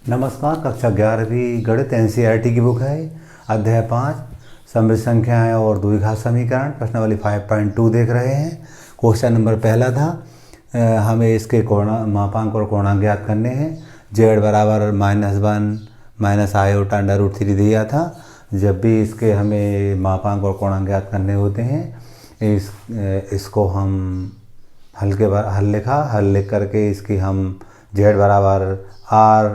नमस्कार। कक्षा 11वीं गणित एनसीईआरटी की बुक है। अध्याय 5 समृद्ध संख्याएं और द्विघात समीकरण, प्रश्नावली 5.2 देख रहे हैं। क्वेश्चन नंबर पहला था हमें इसके मापांक और कोणांक ज्ञात करने हैं। z बराबर -1 - आयोटा √3 दिया था। जब भी इसके हमें मापांक और कोणांक ज्ञात करने होते हैं इसको हम हल लिख करके इसकी हम z बराबर r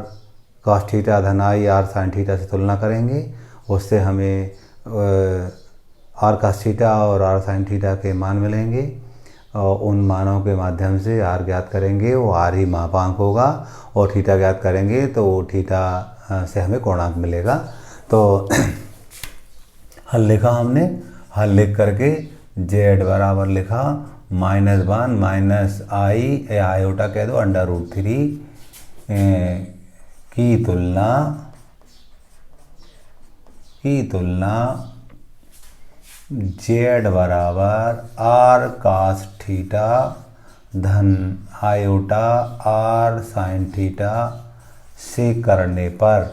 cos थीटा धन i r sin थीटा से तुलना करेंगे। उससे हमें r cos थीटा और r sin थीटा के मान मिलेंगे और उन मानों के माध्यम से r ज्ञात करेंगे, वो r ही मापांक होगा, और थीटा ज्ञात करेंगे तो थीटा से हमें कोणांक मिलेगा। तो हल लिखा हमने, हल लिख करके z बराबर लिखा -1 - i आयोटा कह दो √3 की तुलना z बराबर r cos थीटा धन आयोटा r sin थीटा से करने पर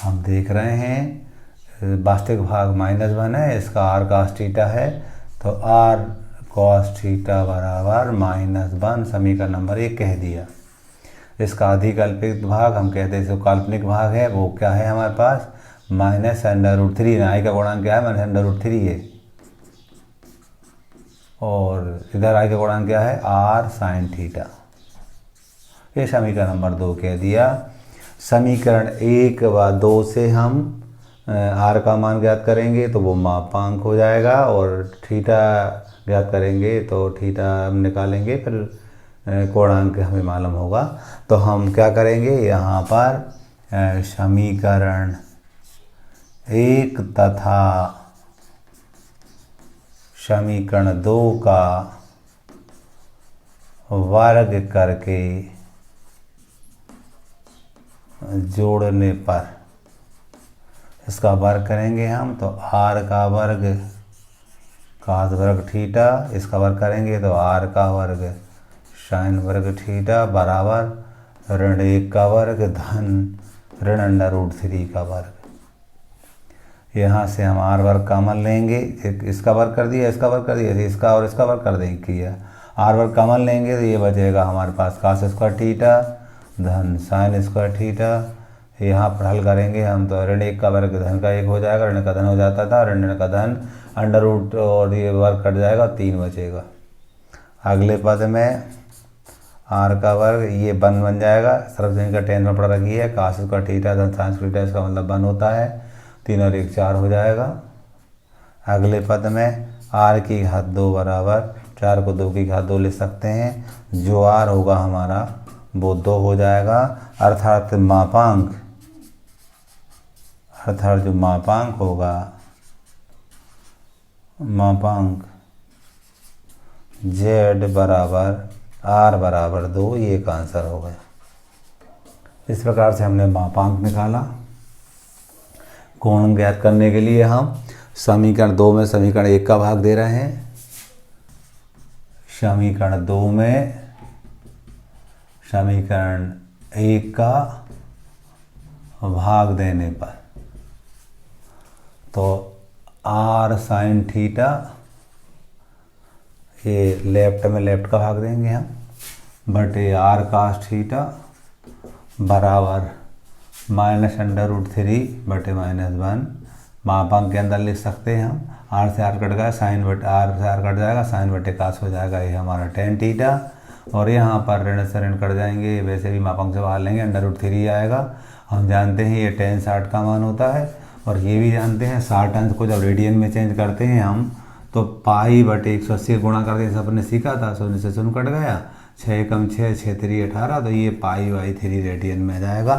हम देख रहे हैं वास्तविक भाग -1 है, इसका r cos थीटा है, तो r cos थीटा बराबर -1 समीकरण नंबर 1 कह दिया। इसका अधिकल्पित भाग हम कहते हैं, जो काल्पनिक भाग है वो क्या है हमारे पास -√3। i का गुणांक क्या है -√3 है, और इधर i का गुणांक क्या है r sin थीटा। ये समीकरण नंबर 2 कह दिया। समीकरण 1 व 2 से हम r का मान ज्ञात करेंगे तो वो मापांक हो जाएगा, और थीटा ज्ञात करेंगे तो थीटा हम निकालेंगे, फिर कोणांक हमें मालूम होगा। तो हम क्या करेंगे, यहाँ पर समीकरण 1 तथा समीकरण 2 का वर्ग करके जोड़ने पर इसका वर्ग करेंगे हम, तो r का वर्ग cos वर्ग थीटा, इसका वर्ग करेंगे तो r का वर्ग sin वर्ग थीटा बराबर ऋण 1 का वर्ग धन ऋण √3 का वर्ग। यहाँ से हम r वर्ग कॉमन लेंगे, इसका वर्ग कर दिया, इसका वर्ग कर दिया, इसका और इसका वर्ग कर देंगे किया। r वर्ग कॉमन लेंगे तो ये बचेगा हमारे पास cos स्क्वायर थीटा धन sin स्क्वायर थीटा। यहाँ पर हल करेंगे हम तो ऋण 1 का वर्ग धन का 1 हो जाएगा, ऋण का धन हो जाता था, ऋण का धन √ और ये वर्ग कट जाएगा, 3 बचेगा। अगले पद में r का वर्ग ये 1 बन जाएगा, सर्वश्रेणी का टेन में पड़ रखी है, cos स्क्वायर थीटा धन sin स्क्वायर थीटा, इसका मतलब 1 होता है, 3 और 1 4 हो जाएगा। अगले पद में r की घात 2 बराबर 4 को 2 की घात 2 ले सकते हैं, जो r होगा हमारा वो 2 हो जाएगा, अर्थात जो मापांक होगा, मापांक z बराबर r बराबर 2, ये एक आंसर हो गया। इस प्रकार से हमने मापांक निकाला। कोण ज्ञात करने के लिए हम समीकरण 2 में समीकरण 1 का भाग दे रहे हैं। समीकरण 2 में समीकरण 1 का भाग देने पर तो r sin थीटा, ये लेफ्ट में लेफ्ट का भाग देंगे हम, बटे r cos थीटा बराबर -√3 बटे -1। मापांक के अंदर लिख सकते हैं हम, r से r कट गया, sin बटे r से r कट जाएगा, sin बटे cos हो जाएगा, ये हमारा tan थीटा, और यहाँ पर ऋण से ऋण कट जाएंगे, वैसे भी मापांक से बाहर लेंगे, √3 आएगा। हम जानते हैं ये tan 60 का मान होता है, और ये भी जानते हैं 60 अंश को जब रेडियन में चेंज करते हैं हम तो पाई बटे 180 गुणा करते हैं, सबने सीखा था, 0 से 0 कट गया, 6 कम 6 6 3 18, तो ये पाई/3 रेडियन में जाएगा।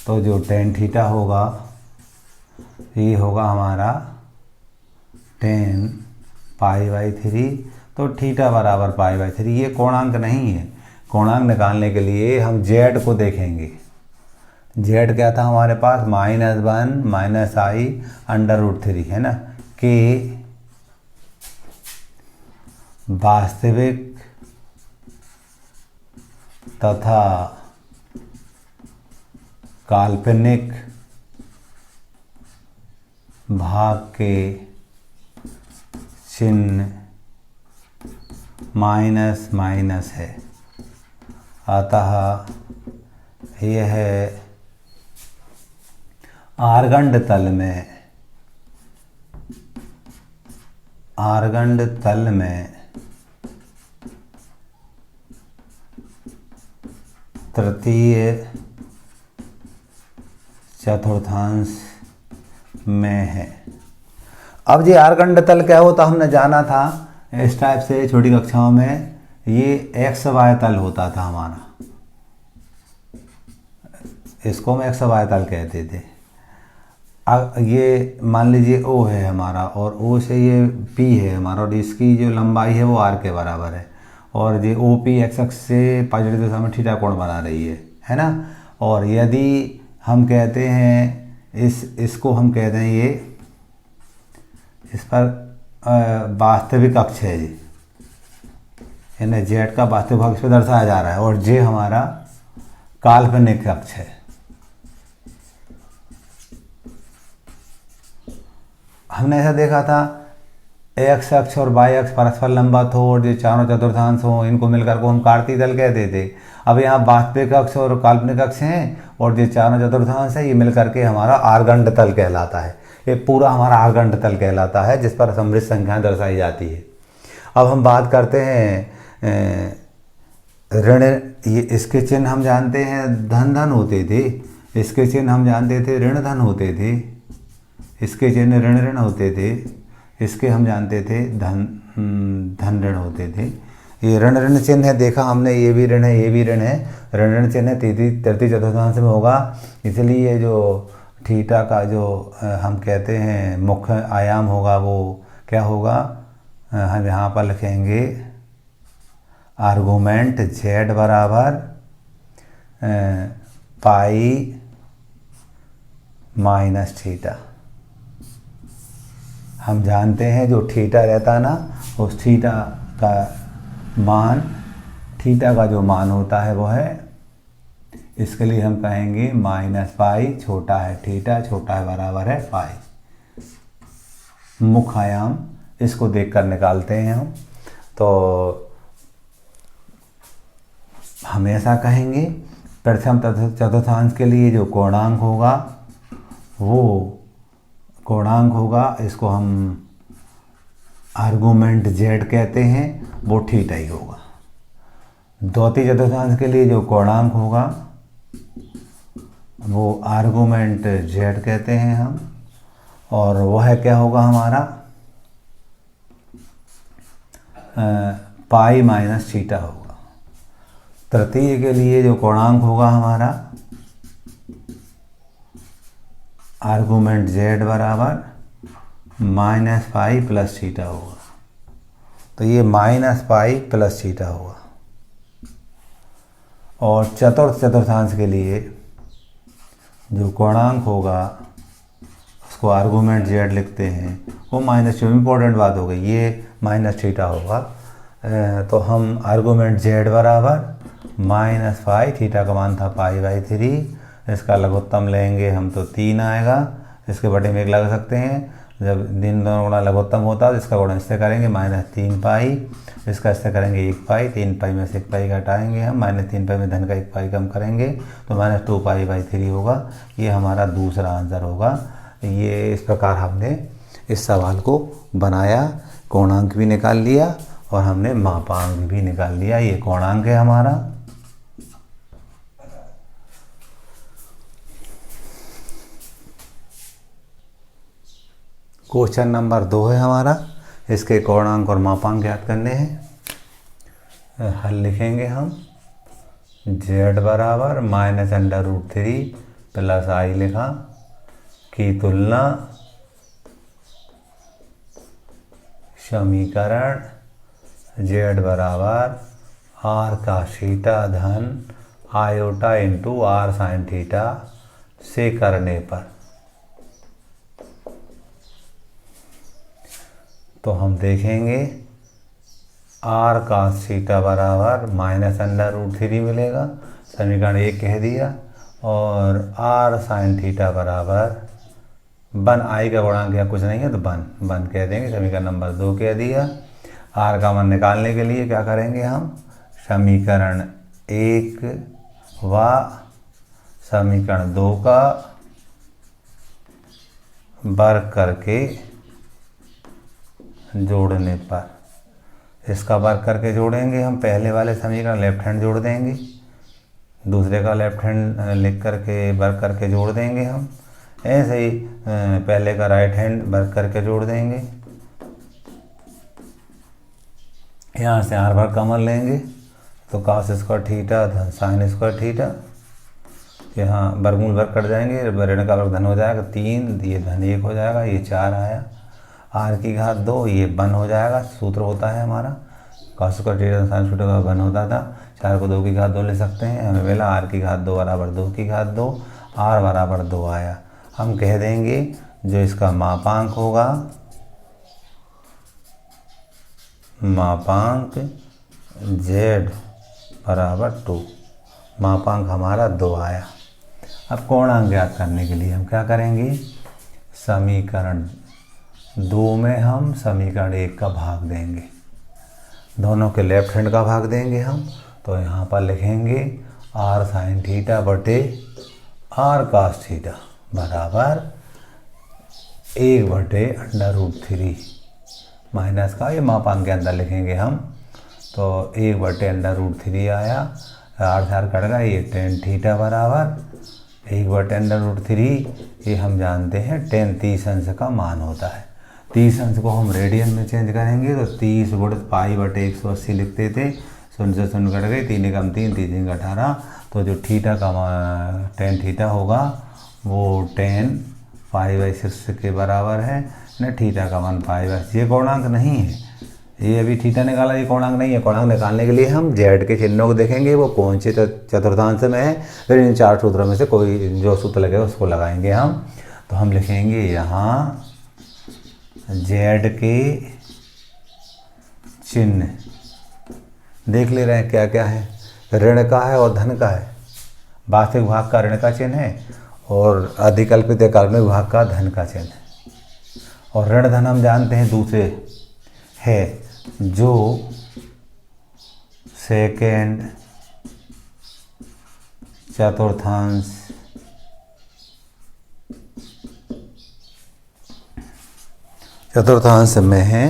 तो जो tan थीटा होगा ये होगा हमारा tan पाई/3, तो थीटा बराबर पाई/3। ये कोणांक नहीं है, कोणांक निकालने के लिए हम z को देखेंगे। z क्या था हमारे पास -1 - i √3 है ना, कि वास्तविक तथा काल्पनिक भाग के चिन्ह माइनस माइनस है, अतः यह आर्गंड तल में तृतीय चतुर्थांश में है। अब ये आर्गंड तल क्या होता हमने जाना था इस टाइप से छोटी कक्षाओं में, ये एक्स वाई तल होता था हमारा, इसको हम एक्स वाई तल कहते थे। अब ये मान लीजिए ओ है हमारा और ओ से ये पी है हमारा और इसकी जो लंबाई है वो आर के बराबर है और ये ओ पी एक्स अक्ष से पॉजिटिव दिशा में थीटा कोण बना रही है ना। और यदि हम कहते हैं इसको हम कहते हैं ये इस पर वास्तविक अक्ष है जी, यानी जेड का वास्तविक अक्ष पे दर्शाया जा रहा है और जे हमारा काल्पनिक अक्ष है। हमने ऐसा देखा था एक्स अक्ष और वाई अक्ष परस्पर लंबवत हो और जो चारों चतुर्थांश हो इनको मिलकर को हम कार्तीय तल कहते थे। अब यहाँ वास्तविक अक्ष और काल्पनिक अक्ष हैं और जो चारों चतुर्थांश है ये मिलकर के हमारा आर्गंड तल कहलाता है। ये पूरा हमारा आर्गंड तल कहलाता है जिस पर समृद्ध संख्याएं दर्शाई जाती है। अब हम बात करते हैं ऋण, ये इसके चिन्ह हम जानते हैं धन धन होते थे, इसके चिन्ह हम जानते थे ऋण धन होते थे, इसके चिन्ह ऋण ऋण होते थे, इसके हम जानते थे धन ऋण होते थे। ये ऋण ऋण चिन्ह है, देखा हमने, ये भी ऋण है ये भी ऋण है, ऋण ऋण चिन्ह तृतीय चतुर्थांश में होगा। इसलिए ये जो थीटा का जो हम कहते हैं मुख्य आयाम होगा वो क्या होगा, हम यहाँ पर लिखेंगे आर्गूमेंट जेड बराबर पाई माइनस थीटा। हम जानते हैं जो थीटा रहता है ना, उस थीटा का मान, थीटा का जो मान होता है वो है, इसके लिए हम कहेंगे माइनस पाई, छोटा है थीटा, छोटा है बराबर है पाई। मुख्य आयाम इसको देखकर निकालते हैं हम, तो हम ऐसा कहेंगे प्रथम चतुर्थांश के लिए जो कोणांक होगा वो कोणांक होगा, इसको हम आर्गूमेंट जेड कहते हैं, वो थीटा ही होगा। द्वितीय चतुर्थांश के लिए जो कोणांक होगा वो आर्गूमेंट जेड कहते हैं हम, और वह क्या होगा हमारा पाई माइनस थीटा होगा। तृतीय के लिए जो कोणांक होगा हमारा आर्गूमेंट जेड बराबर माइनस पाई प्लस थीटा होगा, तो ये माइनस पाई प्लस थीटा होगा। और चतुर्थांश के लिए जो कोणांक होगा उसको आर्गूमेंट जेड लिखते हैं, वो माइनस, जो इम्पोर्टेंट बात हो गई, ये माइनस थीटा होगा। तो हम आर्गूमेंट जेड बराबर माइनस पाई, थीटा का मान था पाई बाई 3, इसका लघुत्तम लेंगे हम तो 3 आएगा, इसके बटे में 1 लगा सकते हैं। जब दिन दोनों गुणा लघुत्तम होता है तो इसका गुणा इससे करेंगे माइनस 3 पाई, इसका इससे करेंगे 1 पाई, 3 पाई में से 1 पाई घटाएंगे हम, माइनस 3 पाई में धन का 1 पाई कम करेंगे तो माइनस 2 पाई बाई 3 होगा। ये हमारा दूसरा आंसर होगा। ये इस प्रकार हमने इस सवाल को बनाया, कोणांक भी निकाल लिया और हमने मापांक भी निकाल लिया। ये कोणांक है हमारा, क्वेश्चन नंबर 2 है हमारा, इसके कोणांक और मापांक ज्ञात करने हैं। हल लिखेंगे हम, जेड बराबर माइनस √3 प्लस आई लिखा की तुलना समीकरण जेड बराबर आर का थीटा धन iota into R sine theta से करने पर, तो हम देखेंगे आर कास थीटा बराबर माइनस अंडर रूट 3 मिलेगा, समीकरण 1 कह दिया। और आर साइन थीटा बराबर 1 आई का गुणांक या कुछ नहीं है तो 1 कह देंगे, समीकरण नंबर 2 कह दिया। आर का मान निकालने के लिए क्या करेंगे हम, समीकरण 1 व समीकरण 2 का वर्ग करके जोड़ने पर, इसका वर्ग करके जोड़ेंगे हम, पहले वाले समीकरण लेफ्ट हैंड जोड़ देंगे, दूसरे का लेफ्ट हैंड लिख करके वर्ग करके जोड़ देंगे हम, ऐसे ही पहले का राइट हैंड वर्ग करके जोड़ देंगे। यहाँ से आर वर्ग कॉमन लेंगे तो cos square theta sine square theta, यहाँ वर्गमूल वर्ग कट जाएंगे, ऋण का वर्ग धन हो जाएगा 3, ये धन 1 हो जाएगा, ये 4 आया। आर की घात 2, ये 1 हो जाएगा, सूत्र होता है हमारा cos square theta sine theta का 1 होता था। 4 को 2 की घात 2 ले सकते हैं, हमें मिला आर की घात 2 बराबर 2 की घात 2, आर बराबर 2 आया। हम कह देंगे जो इसका मापांक होगा, मापांक z बराबर 2, मापांक हमारा 2 आया। अब कोणांक ज्ञात करने के लिए हम क्या करेंगे, समीकरण 2 में हम समीकरण 1 का भाग देंगे, दोनों के लेफ्ट हैंड का भाग देंगे हम, तो यहाँ पर लिखेंगे आर साइन थीटा बटे आर कास थीटा बराबर 1 बटे अंडर रूट 3, माइनस का ये मापांक के अंदर लिखेंगे हम, तो 1 बटे अंडर रूट 3 आया, आर से आर कट गया, ये टेन थीटा बराबर 1 बटे अंडर रूट 3, ये हम जानते हैं 10 30 अंश का मान होता है। 30 अंश को हम रेडियन में चेंज करेंगे तो 30 गुणित पाई बटे 180 लिखते थे, 0 से 0 कट गए, 3 एकम 3, 3 तीन 18, तो जो थीटा का टेन थीटा होगा वो 10 पाई बाई 6 के बराबर है न, थीटा का मान पाई बाई, ये कोणांक नहीं है, ये अभी थीटा निकाला, ये कोणांक नहीं है। कोणांक निकालने के लिए हम जेड के चिन्हों को देखेंगे वो कौन से चतुर्थांश में है, फिर इन 4 सूत्रों में से कोई जो सूत्र लगेगा उसको लगाएंगे हम। तो हम लिखेंगे यहाँ जेड के चिन्ह देख ले रहे हैं क्या क्या है, ऋण का है और धन का है, वास्तविक भाग का ऋण का चिन्ह है और अधिकल्पित या काल्पनिक भाग का धन का चिन्ह है। और ऋण धन हम जानते हैं दूसरे है जो सेकेंड चतुर्थांश में है,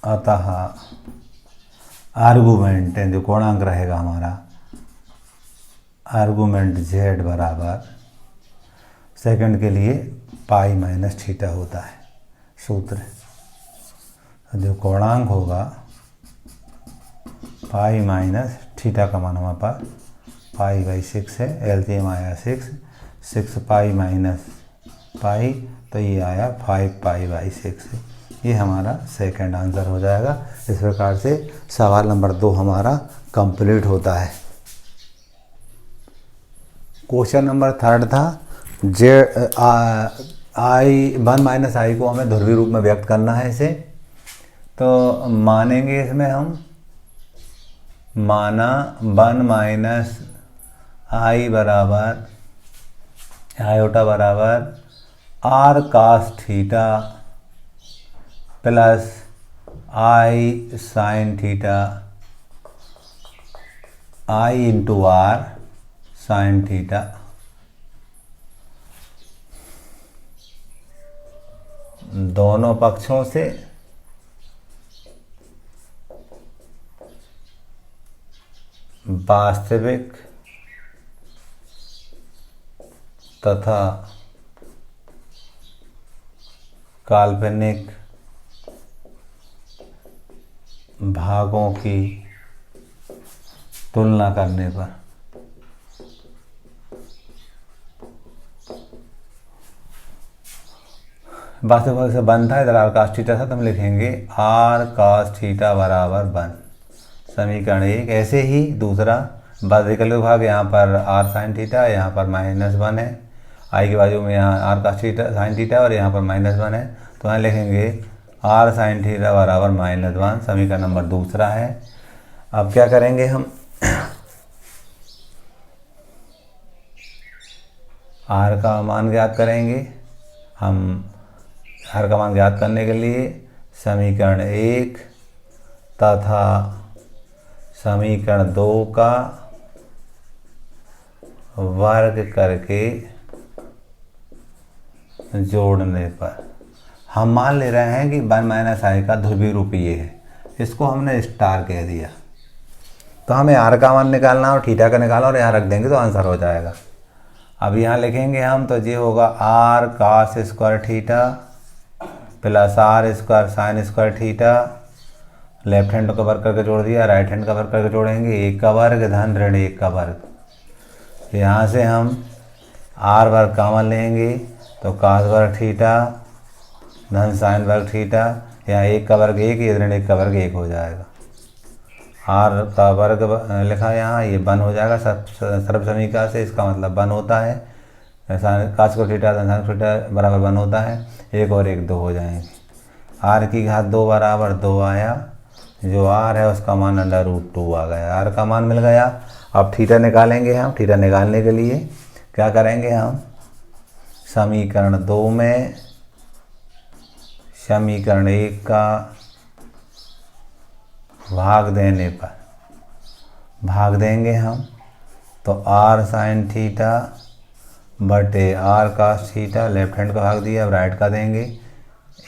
अतः आर्गुमेंट जो कोणांक रहेगा हमारा, आर्गुमेंट z बराबर सेकंड के लिए पाई माइनस थीटा होता है सूत्र, जो कोणांक होगा पाई माइनस थीटा का मान हमारे पास पाई बाई 6 है, एलसीएम आया 6 पाई माइनस पाई, तो ये आया 5 पाई बाई 6, ये हमारा सेकंड आंसर हो जाएगा। इस प्रकार से सवाल नंबर 2 हमारा कंप्लीट होता है। क्वेश्चन नंबर 3 था i1 माइनस आई को हमें ध्रुवीय रूप में व्यक्त करना है इसे, तो मानेंगे इसमें हम, माना 1 माइनस आई बराबर आयोटा बराबर R cos theta plus i sine theta i into R sine theta, दोनों पक्षों से वास्तविक तथा काल्पनिक भागों की तुलना करने पर वास्तविक भाग से 1 था, इधर आर कास थीटा था, तो हम लिखेंगे आर कास थीटा बराबर 1, समीकरण 1। ऐसे ही दूसरा वैकल्पिक भाग, यहाँ पर आर साइन थीटा, यहाँ पर -1 है, आई की बाजू में यहाँ आर का साइन थीटा और यहाँ पर -1 है, तो यहाँ लिखेंगे आर साइन थीटा बराबर -1। समीकरण नंबर दूसरा है। अब क्या करेंगे हम, आर का मान ज्ञात करेंगे। हम आर का मान ज्ञात करने के लिए समीकरण 1 तथा समीकरण 2 का वर्ग करके जोड़ने पर हम मान ले रहे हैं कि 1 - i का ध्रुवीय रूप ये है, इसको हमने स्टार कह दिया। तो हमें आर का मान निकालना और थीटा का निकालना और यहाँ रख देंगे तो आंसर हो जाएगा। अब यहाँ लिखेंगे हम, तो ये होगा R cos square theta plus R square sine square theta. Left hand का वर्ग करके जोड़ दिया, राइट हैंड का वर्ग करके जोड़ेंगे। 1 का वर्ग धन ऋण 1 का वर्ग। यहाँ से हम आर वर्ग कॉमन लेंगे तो cos वर्ग थीटा धन साइन वर्ग थीटा। यहाँ 1 का वर्ग 1, ये ऋण 1 का वर्ग 1 हो जाएगा। आर का वर्ग लिखा यहाँ, ये 1 हो जाएगा सर्व समीकरण से, इसका मतलब 1 होता है। cos स्क्वायर थीटा धन साइन थीटा बराबर 1 होता है। 1 और 1 2 हो जाएंगे। आर की घात 2 बराबर 2 आया, जो आर है उसका मान √2 आ गया। आर का मान मिल गया। अब थीटा निकालेंगे हम। थीटा निकालने के लिए क्या करेंगे हम, समीकरण 2 में समीकरण 1 का भाग देने पर भाग देंगे हम, तो आर साइन थीटा बटे R cos theta. Left hand का भाग दिया, अब राइट का देंगे।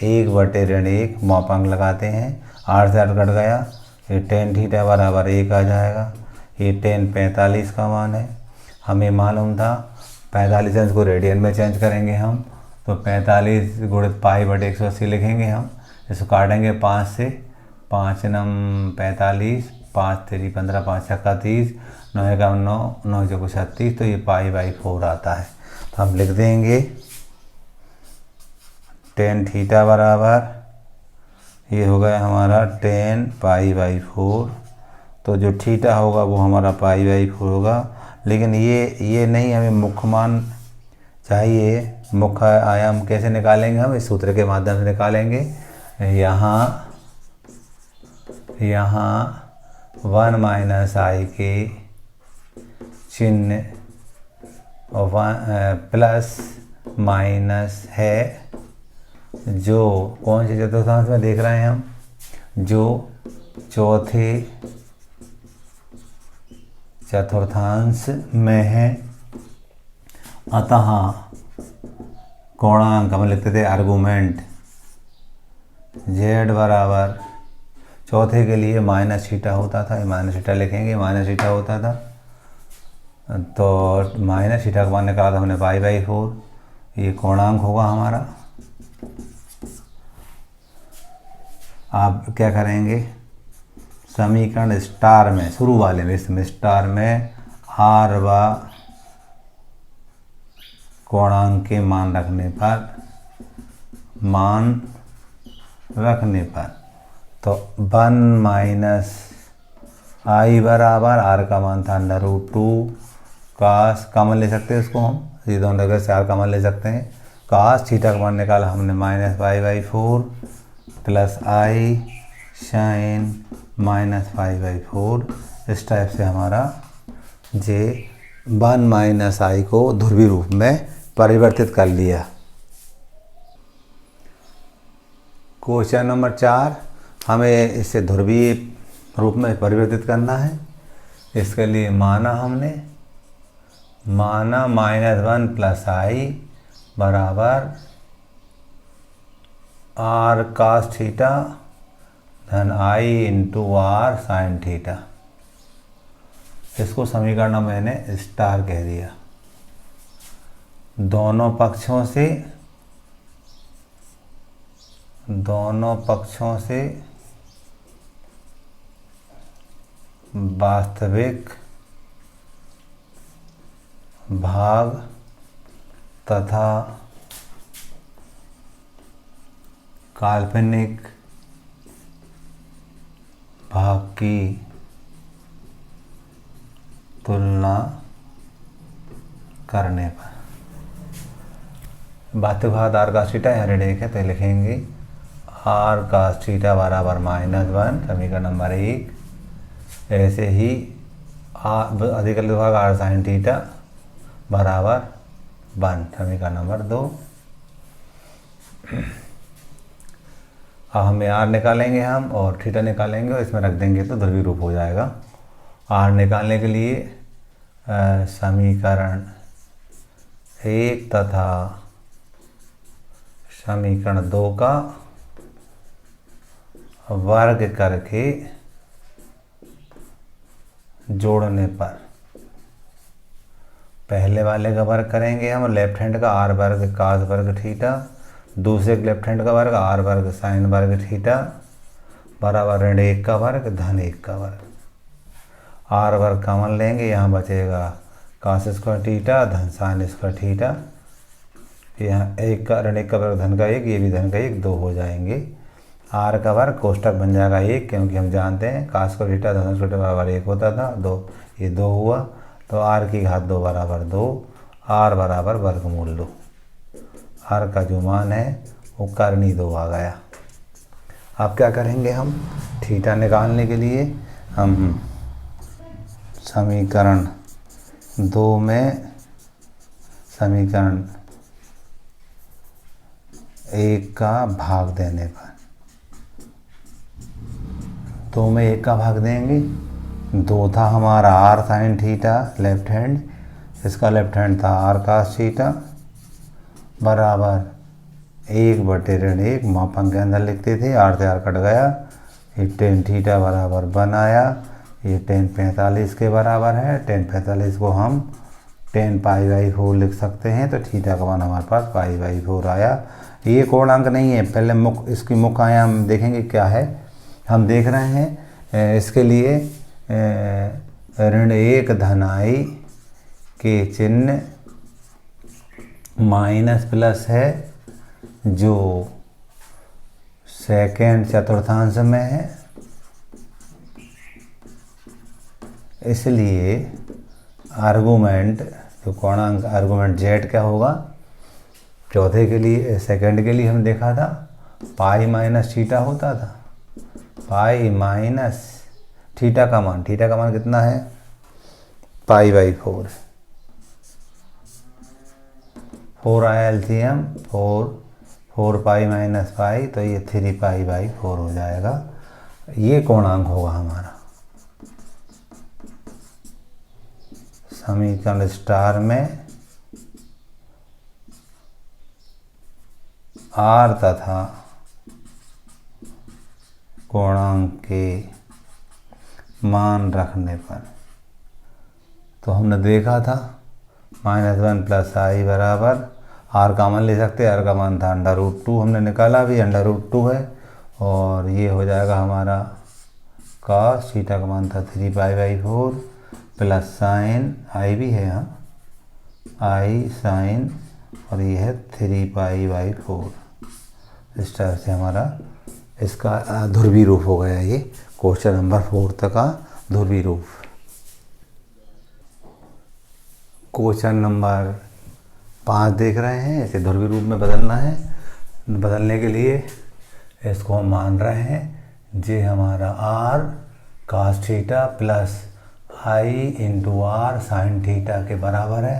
1 बटे ऋण 1 मापांक लगाते हैं, आर से आर कट गया, ये tan थीटा बराबर 1 आ जाएगा। ये tan 45 का मान है, हमें मालूम था। 45 इसको रेडियन में चेंज करेंगे हम, तो 45 गुणित पाई बटे 180 लिखेंगे हम। इसको काटेंगे 5 से, 5 नम 45, 5 3 15, 5 छक्का 30, 9 का 9, 9 चौको 36, तो ये π/4 आता है। तो हम लिख देंगे tan थीटा बराबर, ये हो गया हमारा tan π/4। तो जो थीटा होगा वो हमारा π/4 होगा। लेकिन ये नहीं, हमें मुख्य मान चाहिए। मुख्य आयाम कैसे निकालेंगे हम, इस सूत्र के माध्यम से निकालेंगे। यहाँ 1 - i के चिन्ह प्लस माइनस है, जो कौन से चतुर्थांश में देख रहे हैं हम, जो चौथे चतुर्थांश में है। अतः कोणांक हम लिखते थे आर्गूमेंट z बराबर, चौथे के लिए -θ होता था, -θ लिखेंगे, -θ होता था। तो -θ का मान निकाला था हमने π/4, ये कोणांक होगा हमारा। आप क्या करेंगे, समीकरण स्टार में, शुरू वाले में, इसमें स्टार में आर व कोणांक के मान रखने पर तो 1 - i बराबर, आर का मान था √2 cos, कॉमन ले सकते हैं उसको हम, ये दोनों जगह से आर कॉमन ले सकते हैं। cos थीटा का मान निकाला हमने -π/4 प्लस i साइन -π/4। इस टाइप से हमारा जे 1 - i को ध्रुवीय रूप में परिवर्तित कर लिया। क्वेश्चन नंबर 4, हमें इसे ध्रुवीय रूप में परिवर्तित करना है। इसके लिए माना हमने -1 + i बराबर r cos थीटा धन i × r sin थीटा। इसको समीकरण मैंने स्टार कह दिया। दोनों पक्षों से वास्तविक भाग तथा काल्पनिक भाग की तुलना करने पर वास्तविक भाग आर कास थीटा यहाँ ऋण 1 है तो लिखेंगे आर कास थीटा बराबर -1 समीकरण नंबर 1। ऐसे ही अधिकलित भाग आर साइन थीटा बराबर 1 समीकरण नंबर 2। अब हमें आर निकालेंगे हम और थीटा निकालेंगे और इसमें रख देंगे तो ध्रुवीय रूप हो जाएगा। आर निकालने के लिए समीकरण 1 तथा समीकरण 2 का वर्ग करके जोड़ने पर पहले वाले का वर्ग करेंगे हम लेफ्ट हैंड का आर वर्ग कास वर्ग थीटा, दूसरे लेफ्ट हैंड का वर्ग आर वर्ग साइन वर्ग थीटा बराबर ऋण 1 का वर्ग धन 1 का वर्ग। आर वर्ग कॉमन लेंगे, यहाँ बचेगा कास स्क्वायर थीटा धन साइन स्क्वायर थीटा। यहाँ 1 का ऋण 1 का वर्ग धन का 1, ये भी धन का 1, 2 हो जाएंगे। आर का वर्ग कोष्टक बन जाएगा 1 क्योंकि हम जानते हैं कास स्क्वायर थीटा धन स्क्वायर थीटा बराबर 1 होता था, 2 ये 2 हुआ तो आर की घात 2 बराबर 2, आर बराबर वर्गमूल 2। आर का जो मान है वो करनी 2 आ गया। अब क्या करेंगे हम थीटा निकालने के लिए हम समीकरण 2 में समीकरण 1 का भाग देने पर 2 में 1 का भाग देंगे। 2 था हमारा R sine theta left hand, इसका लेफ्ट हैंड था आर कास थीटा बराबर 1/1 मापांक के अंदर लिखते थे, आर से आर कट गया, ये टेन थीटा बराबर 1 आया, ये टेन 45 के बराबर है। टेन 45 को हम 10 π/4 लिख सकते हैं तो थीटा का मान हमारे पास π/4 आया। ये कोणांक नहीं है, पहले इसकी मुख्य आयाम देखेंगे क्या है। हम देख रहे हैं इसके लिए ऋण 1 धन i के चिन्ह माइनस प्लस है जो सेकेंड चतुर्थांश में है, इसलिए आर्गुमेंट जो कोणांक आर्गुमेंट z क्या होगा। चौथे के लिए सेकंड के लिए हम देखा था पाई माइनस थीटा होता था, पाई माइनस थीटा का मान कितना है π/4। 4 आया एलसीएम 4 पाई माइनस पाई तो ये 3 π/4 हो जाएगा। ये कोणांक होगा हमारा समीकरण स्टार में आर तथा कोणांक के मान रखने पर तो हमने देखा था -1 + i बराबर आर का मान ले सकते हैं, आर का मान था √2, हमने निकाला भी √2 है और ये हो जाएगा हमारा cos थीटा का मान था 3 π/4 प्लस साइन आई भी है यहाँ आई साइन और ये है 3 π/4। इस तरह से हमारा इसका ध्रुवीय रूप हो गया। ये क्वेश्चन नंबर 4 तक का ध्रुवीय रूप। क्वेश्चन नंबर 5 देख रहे हैं, इसे ध्रुवीय रूप में बदलना है। बदलने के लिए इसको हम मान रहे हैं जे हमारा r cos theta plus i into R sine theta के बराबर है।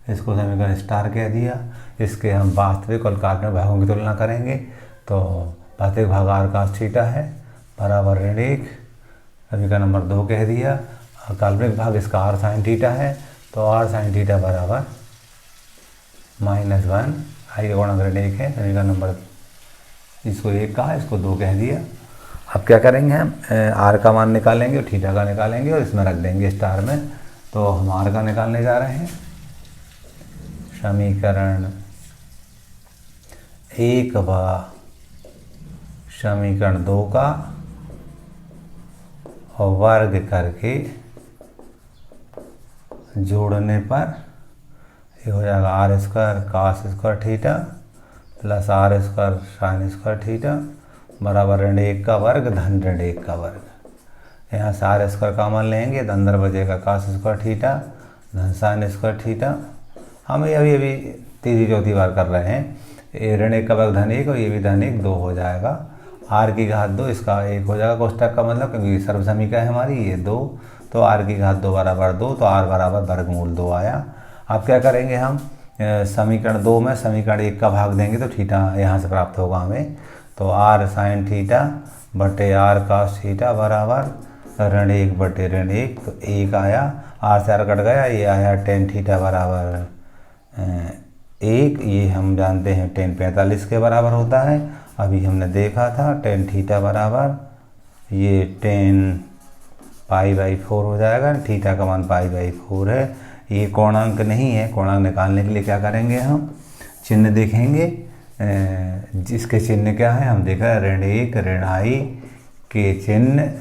इसको समीकरण स्टार कह दिया। इसके हम वास्तविक और काल्पनिक भागों की तुलना करेंगे तो वास्तविक भाग r cos थीटा है बराबर ऋण 1, समीकरण नंबर 2 कह दिया। काल्पनिक भाग इसका r साइन थीटा है तो r साइन थीटा बराबर -1, i का गुणक ऋण 1 है, समीकरण नंबर इसको 1 कहा, इसको 2 कह दिया। अब क्या करेंगे हम r का मान निकालेंगे और थीटा का निकालेंगे और इसमें रख देंगे स्टार में। तो हम r का निकालने जा रहे हैं। समीकरण 1 व समीकरण 2 का और वर्ग करके जोड़ने पर ये हो जाएगा r² cos² theta plus r² sin² theta बराबर ऋण 1 का वर्ग धन ऋण 1 का वर्ग। यहाँ से r² कॉमन लेंगे तो अंदर बचेगा cos² थीटा धन sin² थीटा। हम अभी तीसरी चौथी बार कर रहे हैं। ये ऋण 1 का वर्ग धन 1 और ये भी धन 1, 2 हो जाएगा। आर की घात 2 इसका 1 हो जाएगा कोष्टक का मतलब, क्योंकि सर्वसमीका है हमारी ये 2, तो आर की घात 2 बराबर 2, तो आर बराबर वर्गमूल 2 आया। अब क्या करेंगे हम, समीकरण 2 में समीकरण 1 का भाग देंगे तो थीटा यहाँ से प्राप्त होगा हमें। तो आर साइन थीटा बटे आर कास थीटा बराबर ऋण 1 बटे ऋण 1, तो 1 आया, आर से आर कट गया, ये आया टेन थीटा बराबर 1। ये हम जानते हैं टेन 45 के बराबर होता है, अभी हमने देखा था। टेन थीटा बराबर ये टेन पाई बाई 4 हो जाएगा, थीटा का मान पाई बाई 4 है। ये कोणांक नहीं है, कोणांक निकालने के लिए क्या करेंगे हम, चिन्ह देखेंगे। जिसके चिन्ह क्या है हम देख रहे हैं, ऋण 1 ऋण आई के चिन्ह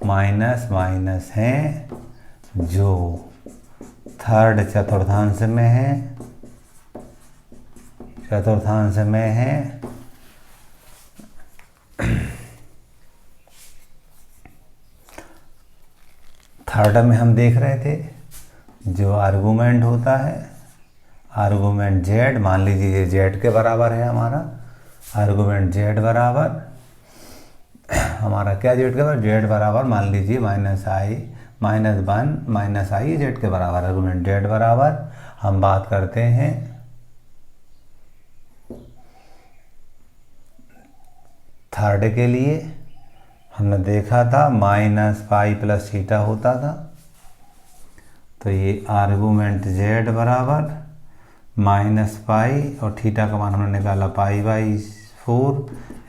माइनस माइनस हैं, जो थर्ड चतुर्थांश में है, चतुर्थांश में है। थर्ड में हम देख रहे थे जो आर्गूमेंट होता है, आर्गूमेंट जेड, मान लीजिए ये जेड के बराबर है हमारा, आर्गूमेंट जेड बराबर हमारा क्या, जेड के बराबर, जेड बराबर मान लीजिए minus I minus 1 minus I Z के बराबर, आर्गूमेंट जेड बराबर हम बात करते हैं थर्ड के लिए। हमने देखा था माइनस पाई प्लस थीटा होता था, तो ये आर्गूमेंट जेड बराबर माइनस पाई और थीटा का मान हमने निकाला पाई बाई 4,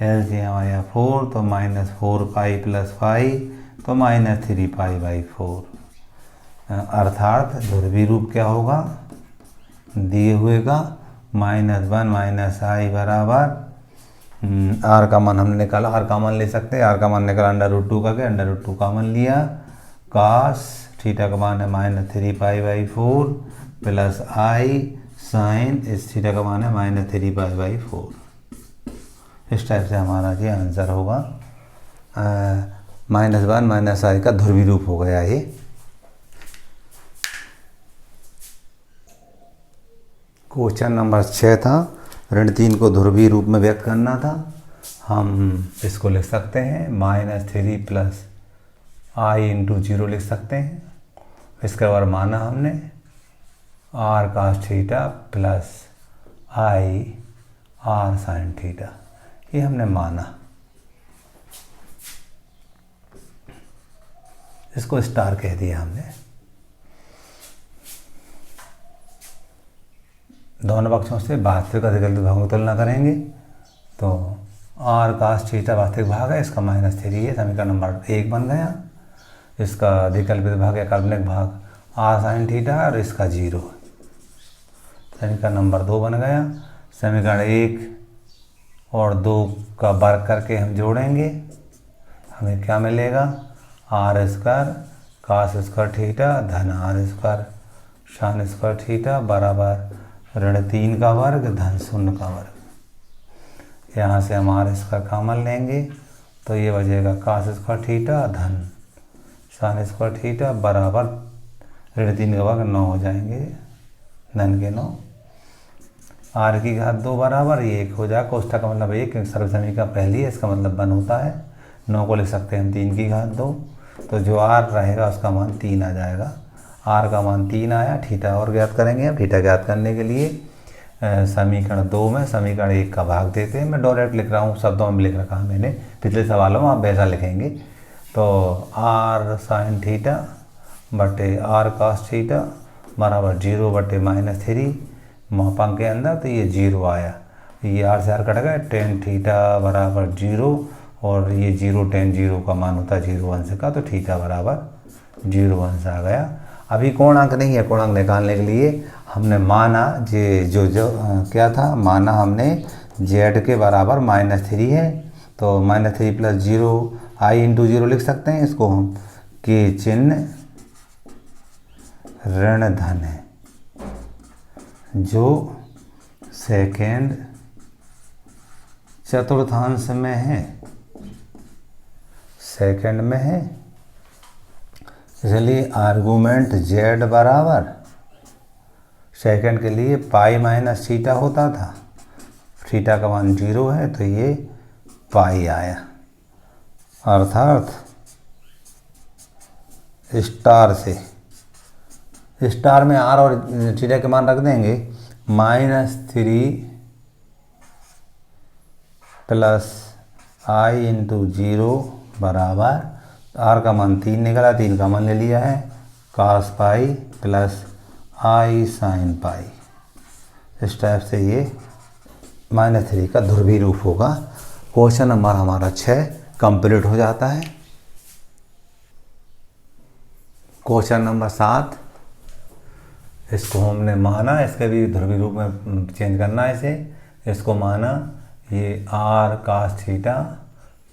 एलसीएम आया 4, तो माइनस 4 पाई प्लस पाई, तो माइनस 3 पाई बाई 4। अर्थात ध्रुवीय रूप क्या होगा दिए हुए का, -1 माइनस आई बराबर आर का मान हमने निकाला, आर का मान ले सकते हैं, आर का मान निकाला √2 का, क्या √2 का मान लिया, कास थीटा का मान है -3 pi by 4 plus i sine इस थीटा का मान है -3 पाई बाई 4। इस टाइप से हमारा ये आंसर होगा। -1 माइनस आई का ध्रुवीय रूप हो गया ये। क्वेश्चन नंबर 6 था, ऋण 3 को ध्रुवीय रूप में व्यक्त करना था। हम इसको लिख सकते हैं -3 प्लस आई इंटू 0 लिख सकते हैं। इसके बाद माना हमने R cos theta plus i R sine theta, ये हमने माना। इसको स्टार कह दिया हमने। दोनों पक्षों से वास्तविक अधिकलित भागों की तुलना करेंगे, तो आर कास थीटा वास्तविक भाग है, इसका -3 है, समीकरण नंबर 1 बन गया। इसका अधिकल्पित भाग या काल्पनिक भाग आर साइन थीटा है और इसका 0 है, समीकरण नंबर 2 बन गया। समीकरण 1 और 2 का वर्ग करके हम जोड़ेंगे, हमें क्या मिलेगा, R square cos square theta धन R square sine square theta बराबर ऋण 3 का वर्ग धन 0 का वर्ग। यहाँ से हम आर स्क्वायर कॉमन लेंगे, तो ये बचेगा कास स्क्वायर थीटा धन शान स्क्वायर थीटा बराबर ऋण 3 का वर्ग 9 हो जाएंगे, धन के 9। आर की घात 2 बराबर ये 1 हो जाएगा, कोष्ठक का मतलब 1, क्योंकि सर्वसमीका पहली है, इसका मतलब 1 होता है। 9 को लिख सकते हैं हम 3 की घात 2, तो जो आर रहेगा उसका मान 3 आ जाएगा। आर का मान 3 आया। थीटा और ज्ञात करेंगे हम। थीटा ज्ञात करने के लिए समीकरण 2 में समीकरण 1 का भाग देते हैं। मैं डायरेक्ट लिख रहा हूँ, शब्दों में लिख रखा है मैंने, पिछले सवालों में आप वैसा लिखेंगे। तो आर साइन थीटा बटे आर कास थीटा बराबर 0 बटे -3 मापांक के अंदर, तो ये 0 आया। ये आर से आर कट गया, टेन थीटा बराबर 0 और ये 0 टेन 0 का मान होता है 0 अंश का, तो थीटा बराबर 0 अंश आ गया। अभी कोणांक नहीं है, कोणांक निकालने के लिए हमने माना जो क्या था, माना हमने जेड के बराबर -3 है, तो -3 प्लस 0 आई इंटू 0 लिख सकते हैं इसको हम, के चिन्ह ऋण धन है, जो सेकेंड चतुर्थांश में है, सेकेंड में है। इसलिए आर्गूमेंट जेड बराबर सेकंड के लिए पाई माइनस थीटा होता था, थीटा का मान 0 है तो ये पाई आया, अर्थात स्टार से, स्टार में आर और थीटा के मान रख देंगे, -3 प्लस आई इंटू 0 बराबर, आर का मान 3 निकला, 3 का मान ले लिया है, cos pi plus i sine pi. इस टाइप से ये -3 का ध्रुवीय रूप होगा। क्वेश्चन नंबर हमारा 6 कंप्लीट हो जाता है। क्वेश्चन नंबर 7, इसको हमने माना, इसके भी ध्रुवीय रूप में चेंज करना है इसे, इसको माना ये R cos theta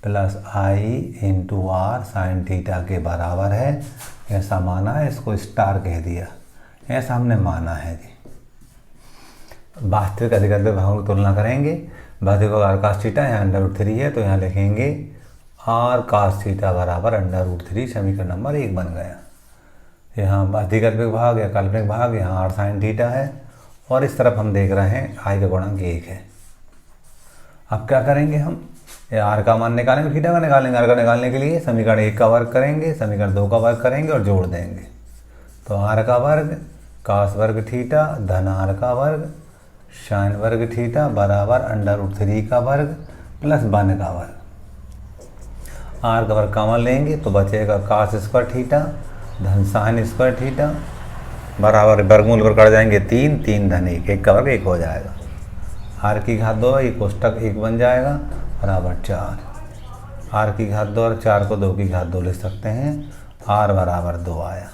plus i into R sine theta के बराबर है, ऐसा माना है, इसको स्टार कह दिया, ऐसा हमने माना है जी। वास्तविक अधिकत्व भागों की तुलना करेंगे। वास्तविक आर कास थीटा यहाँ √3 है तो यहाँ लिखेंगे आर कास थीटा बराबर √3, समीकरण नंबर 1 बन गया। यहाँ अधिकत्व भाग या काल्पनिक भाग, यहाँ आर साइन थीटा है और इस तरफ हम देख रहे हैं आई का गुणांक 1 है। अब क्या करेंगे हम, आर का मान निकालेंगे, थीटा का निकालेंगे। आर का निकालने के लिए समीकरण 1 का वर्ग करेंगे, समीकरण 2 का वर्ग करेंगे और जोड़ देंगे। तो आर का वर्ग कास वर्ग थीटा धन आर का वर्ग साइन वर्ग थीटा बराबर √3 का वर्ग प्लस 1 का वर्ग। आर का वर्ग कॉमन लेंगे तो बचेगा कास स्क्वायर थीटा धन साइन स्क्वायर थीटा बराबर, वर्गमूल पर कट जाएंगे 3, 3 धन 1, 1 का वर्ग 1 हो जाएगा। आर की घात 2, ये कोष्टक 1 बन जाएगा बराबर 4। आर की घात 2 और 4 को 2 की घात 2 लिख सकते हैं, आर बराबर 2 आया।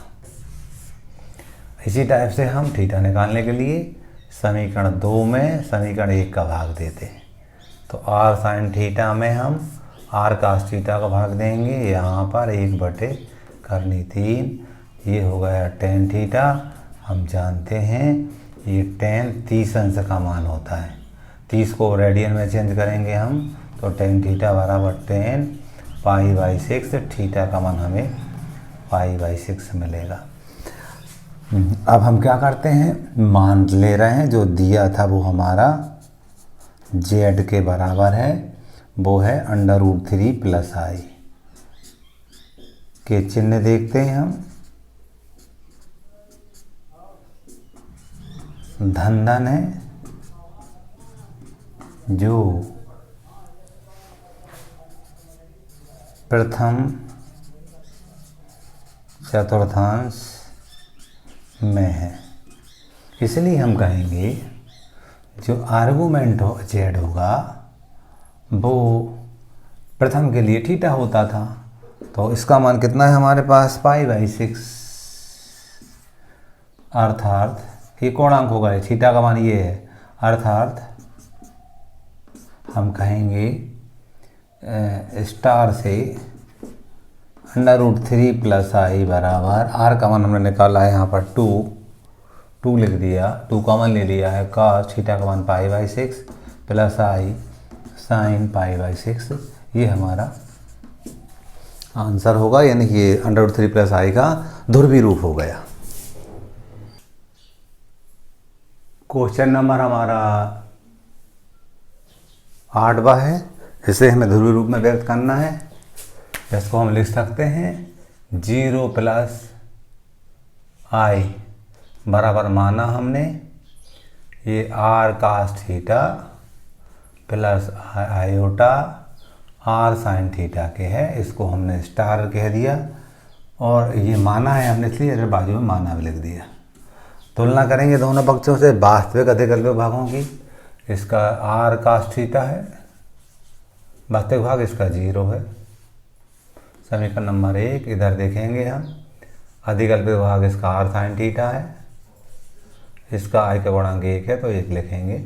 इसी टाइप से हम थीटा निकालने के लिए समीकरण 2 में समीकरण 1 का भाग देते हैं। तो आर साइन थीटा में हम आर कास थीटा का भाग देंगे, यहाँ पर 1/3, ये हो गया tan थीटा। हम जानते हैं ये tan 30 अंश का मान होता है, 30 को रेडियन में चेंज करेंगे हम तो tan थीटा बराबर tan π/6, थीटा का मान हमें π/6 मिलेगा। अब हम क्या करते हैं, मान ले रहे हैं, जो दिया था वो हमारा z के बराबर है, वो है √3 प्लस आई के चिन्ह देखते हैं हम, धन है, जो प्रथम चतुर्थांश में है, इसलिए हम कहेंगे जो आर्गुमेंट z होगा वो प्रथम के लिए थीटा होता था, तो इसका मान कितना है हमारे पास π/6, अर्थात ये कोणांक होगा, थीटा का मान ये है, अर्थात हम कहेंगे स्टार से √3 प्लस आई बराबर, आर का मान हमने निकाला है यहाँ पर 2 लिख दिया, 2 कॉमन ले लिया है, cos थीटा का मान π/6 प्लस आई साइन π/6, ये हमारा आंसर होगा, यानी कि √3 प्लस आई का ध्रुवीय रूप हो गया। क्वेश्चन नंबर हमारा 8वां है, इसे हमें ध्रुवीय रूप में व्यक्त करना है। इसको हम लिख सकते हैं 0 प्लस आई बराबर, माना हमने ये R cos theta plus iota R sine theta के है, इसको हमने स्टार कह दिया और ये माना है हमने, इसलिए इधर बाजू में माना भी लिख दिया। तुलना करेंगे दोनों पक्षों से वास्तविक अधिकत्व भागों की, इसका आर कास थीटा है, वास्तविक भाग इसका 0 है। समीकरण नंबर 1 इधर देखेंगे हम, अधिकल्पित भाग इसका आर साइन थीटा है, इसका आई का गुणांक 1 है तो 1 लिखेंगे।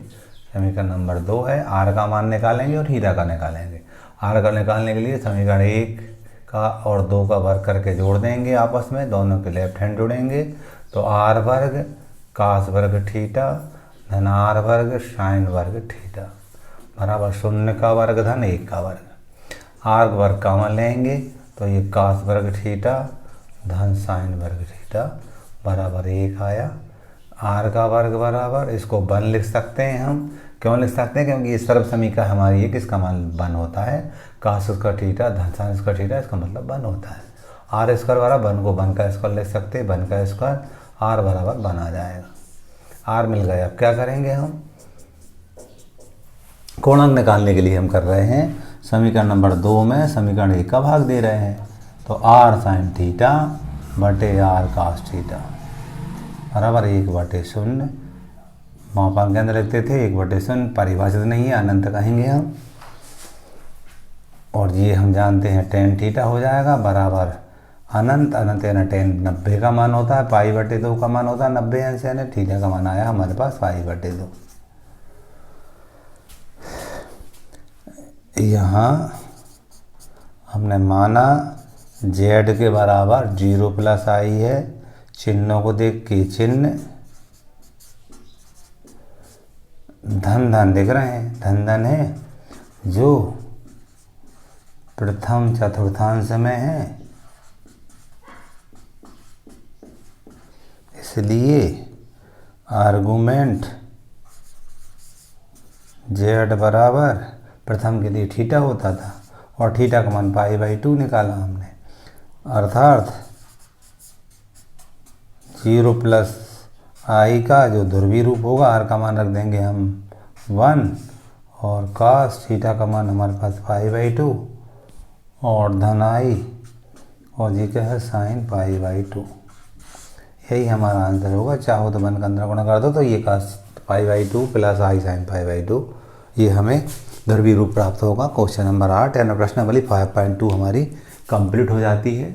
समीकरण नंबर 2 है, आर का मान निकालेंगे और थीटा का निकालेंगे। आर का निकालने के लिए समीकरण 1 का और 2 का वर्ग करके जोड़ देंगे आपस में, दोनों के लेफ्ट हैंड जुड़ेंगे तो आर वर्ग कास वर्ग थीटा धन आर वर्ग साइन वर्ग थीटा बराबर 0 का वर्ग धन 1 का वर्ग। आर वर्ग कॉमन लेंगे तो ये कास वर्ग थीटा धन साइन वर्ग थीटा बराबर 1 आया। आर का वर्ग बराबर, इसको 1 लिख सकते हैं हम। क्यों लिख सकते हैं? क्योंकि ये सर्व समीकरण हमारी है कि इसका मान 1 होता है। काश स्क्वायर थीटा धन साइन स्क्वायर थीटा, इसका मतलब 1 होता है। आर स्क्वायर बराबर 1 को 1 का स्क्वायर लिख सकते हैं, 1 का स्क्वायर, आर बराबर 1 आ जाएगा। आर मिल गया। अब क्या करेंगे हम? कोणांक निकालने के लिए हम कर रहे हैं समीकरण नंबर 2 में समीकरण 1 का भाग दे रहे हैं। तो आर साइन थीटा बटे आर कास थीटा बराबर 1/0। मापांक के अंदर लिखते थे 1/0, परिभाषित नहीं है, अनंत कहेंगे हम। और ये हम जानते हैं tan थीटा हो जाएगा बराबर अनंत, अनंत यानी tan 90 का मान होता है, π/2 का मान होता है 90 अंश, यानी थीटा का मान आया हमारे पास π/2। यहाँ हमने माना z के बराबर 0 + i है, चिन्हों को देख के चिन्ह धन धन दिख रहे हैं, धन धन है, जो प्रथम चतुर्थांश में है, इसलिए आर्गुमेंट z बराबर प्रथम के लिए थीटा होता था और थीटा का मान π/2 निकाला हमने, अर्थात 0 + i का जो ध्रुवीय रूप होगा, r का मान रख देंगे हम 1 और cos थीटा का मान हमारे पास π/2 और धन i और ये क्या है साइन π/2। यही हमारा आंसर होगा। चाहो तो 1 का अंदर गुणा कर दो तो ये cos π/2 + i साइन π/2, ये हमें ध्रुवीय रूप प्राप्त होगा। क्वेश्चन नंबर 8 यानी प्रश्नावली 5.2 हमारी कंप्लीट हो जाती है।